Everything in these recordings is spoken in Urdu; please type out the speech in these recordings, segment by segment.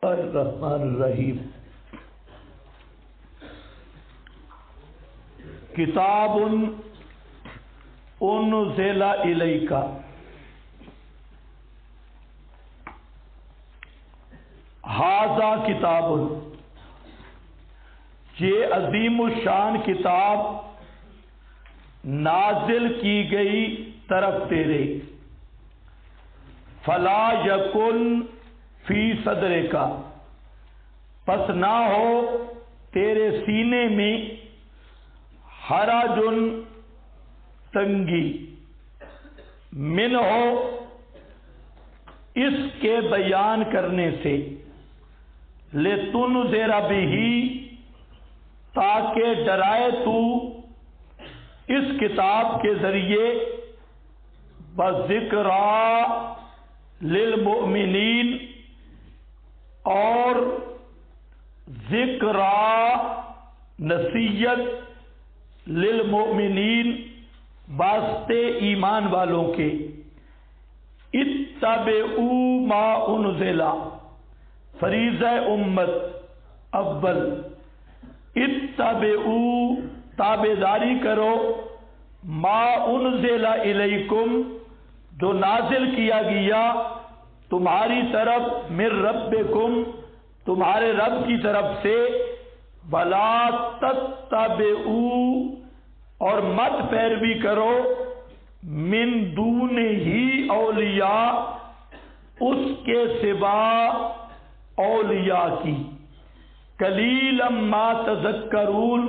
الرحمن الرحیم۔ کتاب انزل الیک، ھذا کتاب، یہ عظیم الشان کتاب نازل کی گئی طرف تیرے، فلا یکن فی صدر کا، پس نہ ہو تیرے سینے میں حرج تنگی، من ہو اس کے بیان کرنے سے، لتنذر بہ، تاکہ ڈرائے تو اس کتاب کے ذریعے، بذکریٰ للمؤمنین، اور ذکریٰ نصیحت للمؤمنین، واسطے ایمان والوں کے، اتبعوا ما انزل، فریضہ امت اول، اتبعوا تابعداری کرو، ما انزل الیکم، جو نازل کیا گیا تمہاری طرف، من ربکم، تمہارے رب کی طرف سے، ولا تتبعوا، اور مت پیروی کرو، من دونہ اولیاء، اس کے سوا اولیاء کی، قلیلا ما تذکرون،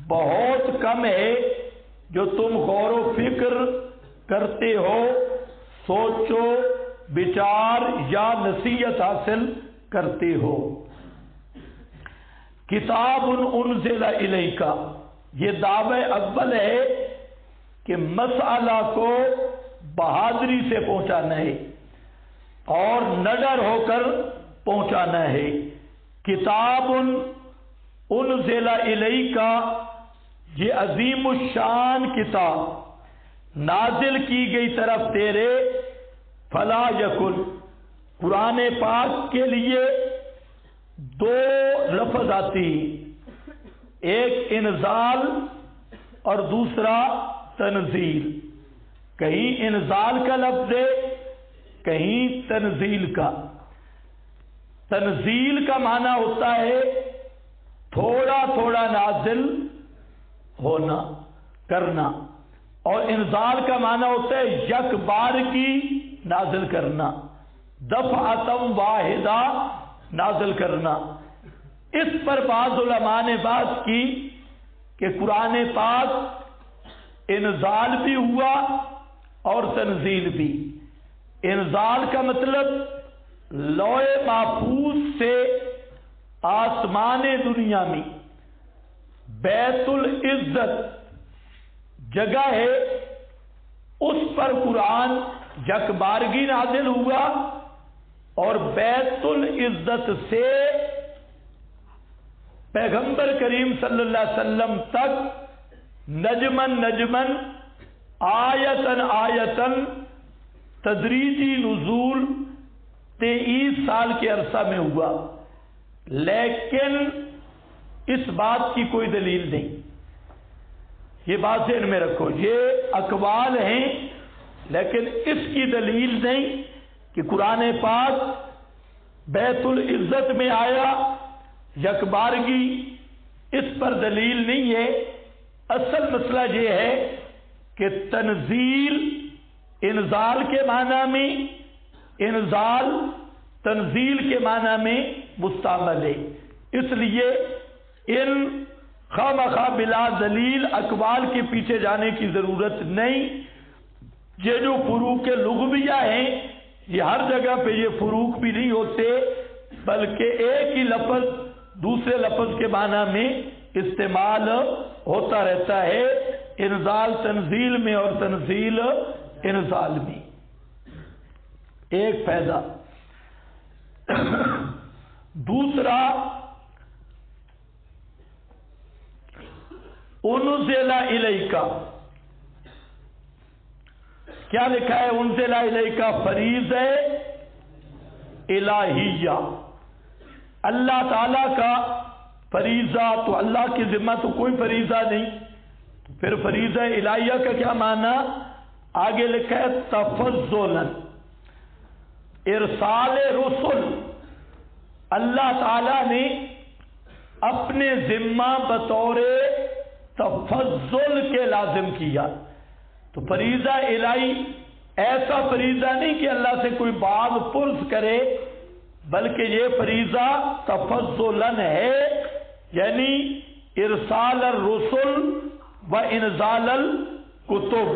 بہت کم ہے جو تم غور و فکر کرتے ہو، سوچو بچار یا نصیحت حاصل کرتے ہو۔ کتاب انزل الیک، یہ دعوی اول ہے کہ مسئلہ کو بہادری سے پہنچانا ہے اور نڈر ہو کر پہنچانا ہے۔ کتاب انزل الیک، یہ عظیم الشان کتاب نازل کی گئی طرف تیرے، فلا یکن، قرآن پاک کے لیے دو لفظ آتی، ایک انزال اور دوسرا تنزیل، کہیں انزال کا لفظ ہے، کہیں تنزیل کا۔ تنزیل کا معنی ہوتا ہے تھوڑا تھوڑا نازل ہونا، کرنا، اور انزال کا معنی ہوتا ہے یک بار کی نازل کرنا، دفعتم واحدہ نازل کرنا۔ اس پر بعض علماء نے بات کی کہ قرآن پاک انزال بھی ہوا اور تنزیل بھی۔ انزال کا مطلب لوح محفوظ سے آسمان دنیا میں بیت العزت جگہ ہے، اس پر قرآن یک بارگی نازل ہوا، اور بیت العزت سے پیغمبر کریم صلی اللہ علیہ وسلم تک نجمن نجمن، آیتن آیتن، تدریجی نزول 23 سال کے عرصہ میں ہوا، لیکن اس بات کی کوئی دلیل نہیں۔ یہ بات ذہن میں رکھو، یہ اقوال ہیں لیکن اس کی دلیل نہیں کہ قرآن پاک بیت العزت میں آیا یکبارگی، اس پر دلیل نہیں ہے۔ اصل مسئلہ یہ ہے کہ تنزیل انزال کے معنی میں، انزال تنزیل کے معنی میں مستعمل ہے، اس لیے ان خواہ بلا دلیل اقوال کے پیچھے جانے کی ضرورت نہیں۔ یہ جو فروق لغویہ ہیں، یہ ہر جگہ پہ یہ فروق بھی نہیں ہوتے، بلکہ ایک ہی لفظ دوسرے لفظ کے معنی میں استعمال ہوتا رہتا ہے، انزال تنزیل میں اور تنزیل انزال میں۔ ایک فائدہ۔ دوسرا، انزل الیک، کیا لکھا ہے؟ انزل الیک فریضہ الہیہ، اللہ تعالیٰ کا فریضہ تو اللہ کی ذمہ تو کوئی فریضہ نہیں، پھر فریضہ الہیہ کا کیا معنی؟ آگے لکھا ہے تفضلا، ارسال رسل، اللہ تعالیٰ نے اپنے ذمہ بطور تفضل کے لازم کیا۔ تو فریضہ الہی ایسا فریضہ نہیں کہ اللہ سے کوئی بات پرس کرے، بلکہ یہ فریضہ تفضلاً ہے، یعنی ارسال الرسل و انزال الکتب۔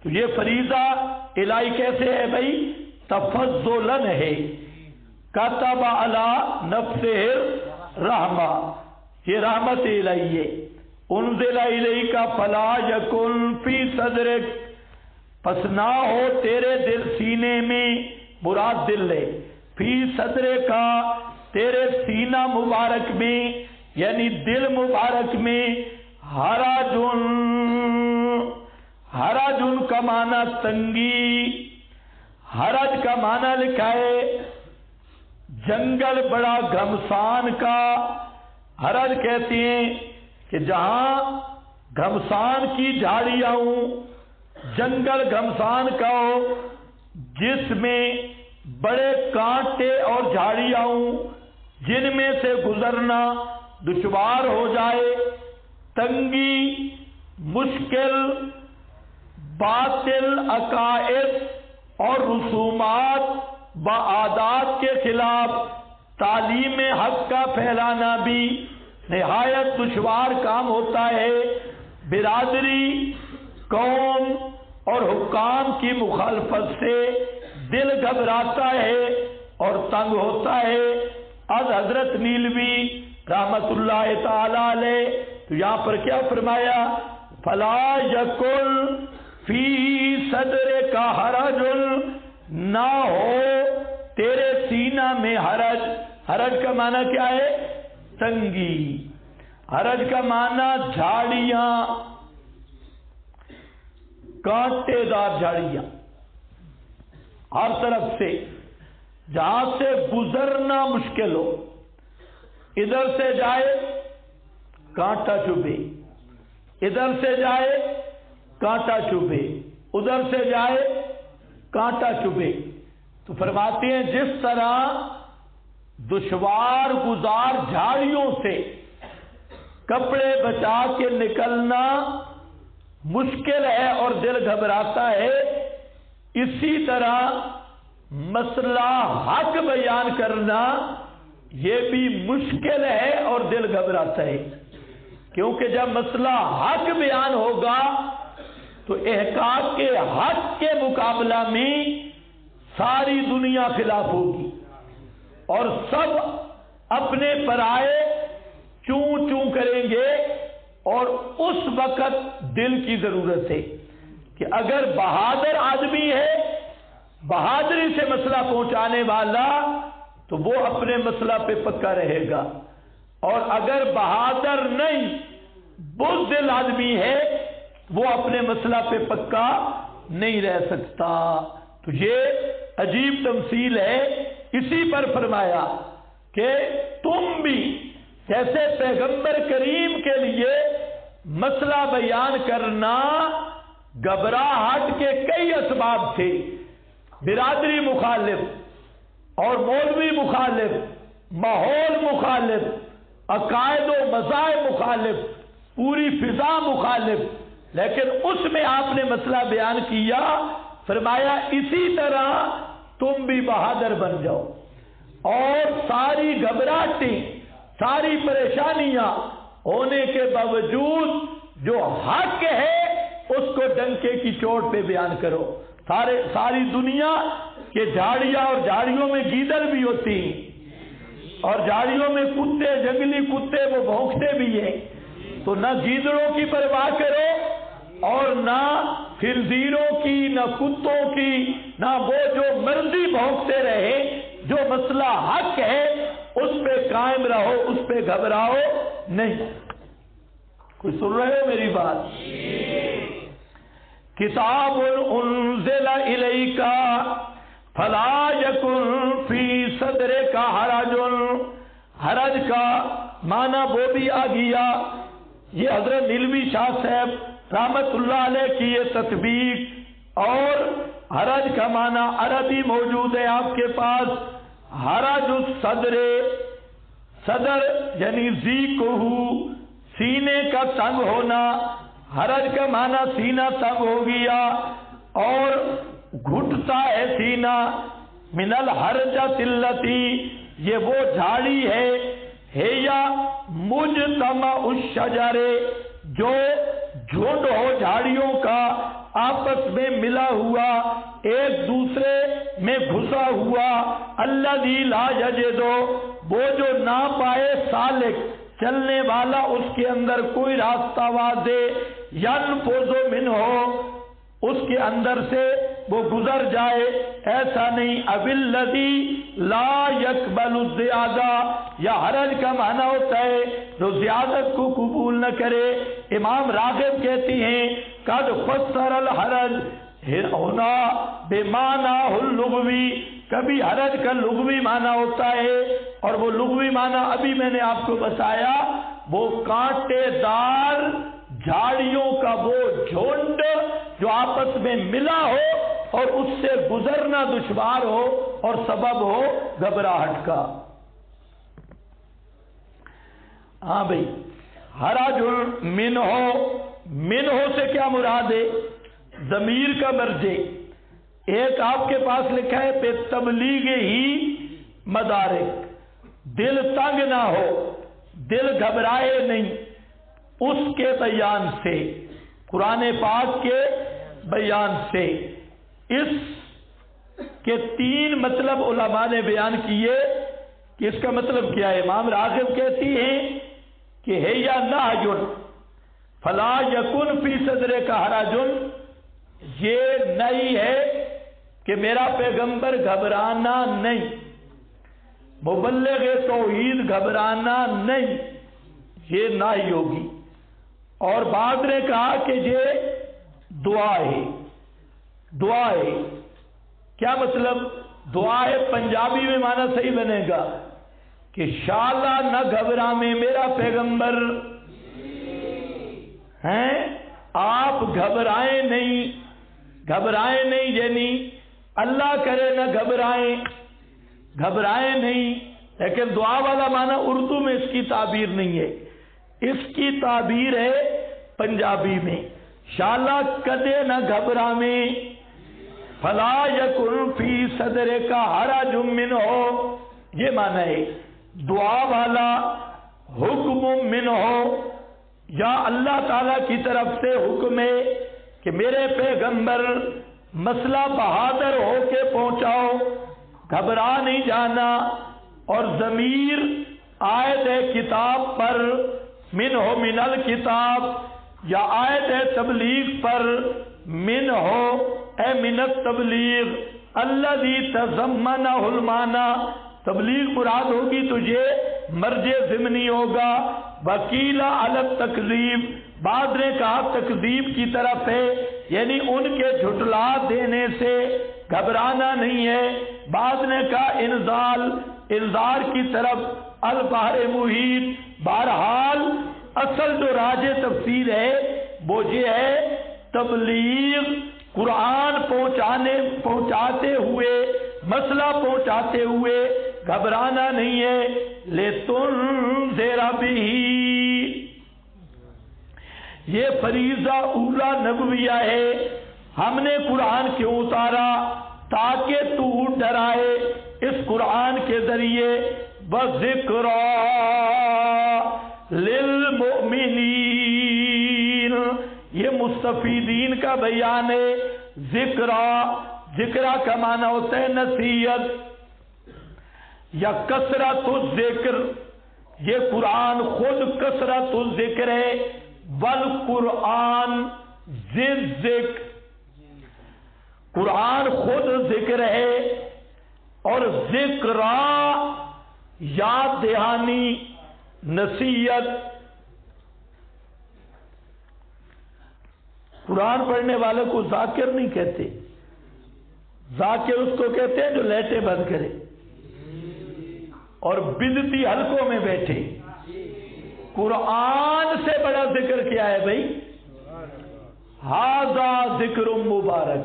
تو یہ فریضہ الہی کیسے ہے بھائی؟ تفضلاً ہے۔ کتب علی نفسہ الرحمہ، یہ رحمت الہی ہے۔ انزل الیک فلا یکن فی صدرک، پس نہ ہو تیرے دل سینے میں، مراد دل ہے، فی صدرے کا تیرے سینہ مبارک میں، یعنی دل مبارک میں، حرجن، حرجن کا معنی تنگی، حرج کا معنی لکھا ہے جنگل بڑا گھمسان کا۔ حرج کہتے ہیں کہ جہاں گھمسان کی جھاڑیاں ہوں، جنگل گھمسان کا ہو جس میں بڑے کانٹے اور جھاڑیاں ہوں، جن میں سے گزرنا دشوار ہو جائے، تنگی، مشکل، باطل عقائد اور رسومات عادات کے خلاف تعلیم حق کا پھیلانا بھی نہایت دشوار کام ہوتا ہے۔ برادری، قوم اور حکام کی مخالفت سے دل گھبراتا ہے اور تنگ ہوتا ہے۔ از حضرت نیلوی رحمت اللہ تعالی علیہ تو یہاں پر کیا فرمایا؟ فلا یکن فی صدر کا حرج، نہ ہو تیرے سینہ میں حرج۔ حرج کا معنی کیا ہے؟ تنگی۔ حرج کا معنی جھاڑیاں، کانٹے دار جھاڑیاں، ہر طرف سے جہاں سے گزرنا مشکل ہو، ادھر سے جائے کانٹا چبھے، ادھر سے جائے کانٹا چبھے، ادھر سے جائے کانٹا چبھے۔ تو فرماتے ہیں جس طرح دشوار گزار جھاڑیوں سے کپڑے بچا کے نکلنا مشکل ہے اور دل گھبراتا ہے، اسی طرح مسئلہ حق بیان کرنا یہ بھی مشکل ہے اور دل گھبراتا ہے، کیونکہ جب مسئلہ حق بیان ہوگا تو احقاق کے حق کے مقابلہ میں ساری دنیا خلاف ہوگی اور سب اپنے پرائے چوں چوں کریں گے، اور اس وقت دل کی ضرورت ہے کہ اگر بہادر آدمی ہے، بہادری سے مسئلہ پہنچانے والا، تو وہ اپنے مسئلہ پہ پکا رہے گا، اور اگر بہادر نہیں، بزدل آدمی ہے، وہ اپنے مسئلہ پہ پکا نہیں رہ سکتا۔ تو یہ عجیب تمثیل ہے۔ اسی پر فرمایا کہ تم بھی جیسے پیغمبر کریم کے لیے مسئلہ بیان کرنا گھبراہٹ کے کئی اسباب تھے، برادری مخالف اور مولوی مخالف، ماحول مخالف، عقائد و مذاہب مخالف، پوری فضا مخالف، لیکن اس میں آپ نے مسئلہ بیان کیا، فرمایا اسی طرح تم بھی بہادر بن جاؤ اور ساری گھبراہٹیں، ساری پریشانیاں ہونے کے باوجود جو حق ہے اس کو ڈنکے کی چوٹ پہ بیان کرو۔ ساری دنیا کے جھاڑیاں اور جھاڑیوں میں گیدڑ بھی ہوتی ہیں اور جھاڑیوں میں کتے، جنگلی کتے وہ بھونکتے بھی ہیں، تو نہ گیدڑوں کی پرواہ کرو اور نہ خنزیروں کی، نہ کتوں کی، نہ وہ جو مرضی بھونکتے رہے، جو مسئلہ حق ہے اس پہ قائم رہو، اس پہ گھبراؤ نہیں۔ کوئی سن رہے ہو میری بات؟ کتاب انزل الیک فلا یکن فی صدرک حرج، حرج کا معنی وہ بھی آ گیا. یہ حضرت نیلوی شاہ صاحب رحمت اللہ علیہ کی یہ تطبیق. اور حرج کا معنی عربی موجود ہے آپ کے پاس. حرج الصدر، صدر یعنی ذیقہ، سینے کا تنگ ہونا. حرج کا معنی سینہ تنگ ہو گیا اور گھٹتا ہے سینہ. من الحرجۃ التی، یہ وہ جھاڑی ہے یا مجتمع الشجر، جو جھنڈ ہو جھاڑیوں کا آپس میں ملا ہوا، ایک دوسرے میں گھسا ہوا. الذی لا یجد، وہ جو نہ پائے سالک چلنے والا اس کے اندر کوئی راستہ واضح. ینفذ منہ، اس کے اندر سے وہ گزر جائے. ایسا نہیں. اب الذی لا یقبل الزیادہ، یا حرج کا معنی ہوتا ہے جو زیادت کو قبول نہ کرے. امام راغب کہتی ہیں قد فسر الحرج ہونا بمعنی اللغوی، کبھی حرج کا لغوی معنی ہوتا ہے اور وہ لغوی معنی ابھی میں نے آپ کو بتایا، وہ کانٹے دار جھاڑیوں کا وہ جھنڈ جو آپس میں ملا ہو اور اس سے گزرنا دشوار ہو اور سبب ہو گھبراہٹ کا. ہاں بھائی، حرج منہ، منہ سے کیا مراد ہے؟ ضمیر کا مرجع. ایک آپ کے پاس لکھا ہے پہ تبلیغ ہی مدارک، دل تنگ نہ ہو، دل گھبرائے نہیں، اس کے بیان سے، قرآن پاک کے بیان سے. اس کے تین مطلب علماء نے بیان کیے کہ اس کا مطلب کیا ہے. امام راغب کہتی ہیں کہ ہے یا نہج فلا یکن فی صدر کا حرج، یہ نہیں ہے کہ میرا پیغمبر گھبرانا نہیں، مبلغ توحید گھبرانا نہیں، یہ نہیں ہوگی. اور بعد نے کہا کہ یہ دعا ہے. دعا ہے کیا مطلب؟ دعا ہے پنجابی میں معنی صحیح بنے گا کہ شالا نہ گھبرا میں میرا پیغمبر ہیں، آپ گھبرائیں نہیں، گھبرائیں نہیں، یعنی اللہ کرے نہ گھبرائیں، گھبرائیں نہیں. لیکن دعا والا معنی اردو میں اس کی تعبیر نہیں ہے، اس کی تعبیر ہے پنجابی میں. شالا کدے نہ گھبرا میں، فلا یکن فی صدر کا حرج منہ، یہ معنی ہے. دعا والا حکم منہ، یا اللہ تعالی کی طرف سے حکم ہے کہ میرے پیغمبر مسئلہ بہادر ہو کے پہنچاؤ، گھبرا نہیں جانا. اور ضمیر آیت کتاب پر، من ہو من الکتاب، یا آیت تبلیغ پر، من ہو اے من التبلیغ الذی تضمنہ المعنی، تبلیغ مراد ہوگی تو یہ مرجع ضمنی ہوگا. وکیل علی التکذیب، بعد نے کہا تکذیب کی طرف ہے، یعنی ان کے جھٹلا دینے سے گھبرانا نہیں ہے. بعد نے کہا انزال، انذار کی طرف. البحر محیط، بہرحال اصل جو راج تفسیر ہے وہ یہ ہے تبلیغ، قرآن پہنچاتے ہوئے، مسئلہ پہنچاتے ہوئے گھبرانا نہیں ہے. لِتُنذِرَ بِهِ، یہ فریضہ اولا نبویہ ہے. ہم نے قرآن کیوں اتارا؟ تاکہ تو ڈرائے اس قرآن کے ذریعے. وَذِكْرَى لِلْمُؤْمِنِينَ، یہ مستفیدین کا بیان ہے. ذکرہ، ذکرہ کا معنی ہوتا ہے نصیحت یا کثرت الذکر. یہ قرآن خود کثرت الذکر ہے. والقرآن ذی الذکر، قرآن خود ذکر ہے. اور ذکرہ یاد دہانی، نصیحت. قرآن پڑھنے والے کو ذاکر نہیں کہتے، ذاکر اس کو کہتے ہیں جو لیٹے بند کرے. اور بدعتی حلقوں میں بیٹھے. قرآن سے بڑا ذکر کیا ہے بھائی؟ ھذا ذکر مبارک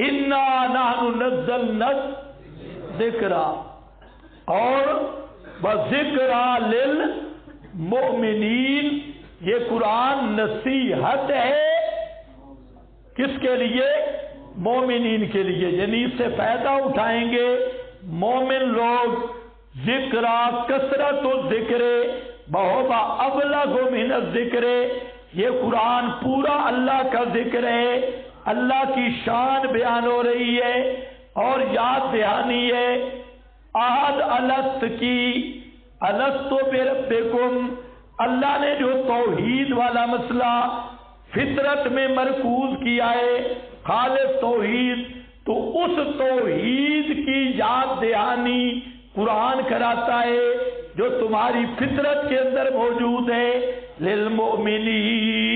انا نحن نزلنا الذکر اور وذکری للمؤمنین. یہ قرآن نصیحت ہے کس کے لیے؟ مومنین کے لیے. یعنی اس سے فائدہ اٹھائیں گے مومن لوگ. ذکر کثرت الذکر بہوا ابلغ من الذکر. یہ قرآن پورا اللہ کا ذکر ہے، اللہ کی شان بیان ہو رہی ہے اور یاد دہانی ہے. عہد الست کی الست بربکم، اللہ نے جو توحید والا مسئلہ فطرت میں مرکوز کیا ہے، خالص توحید، تو اس توحید کی یاد دہانی قرآن کراتا ہے جو تمہاری فطرت کے اندر موجود ہے. للمؤمنین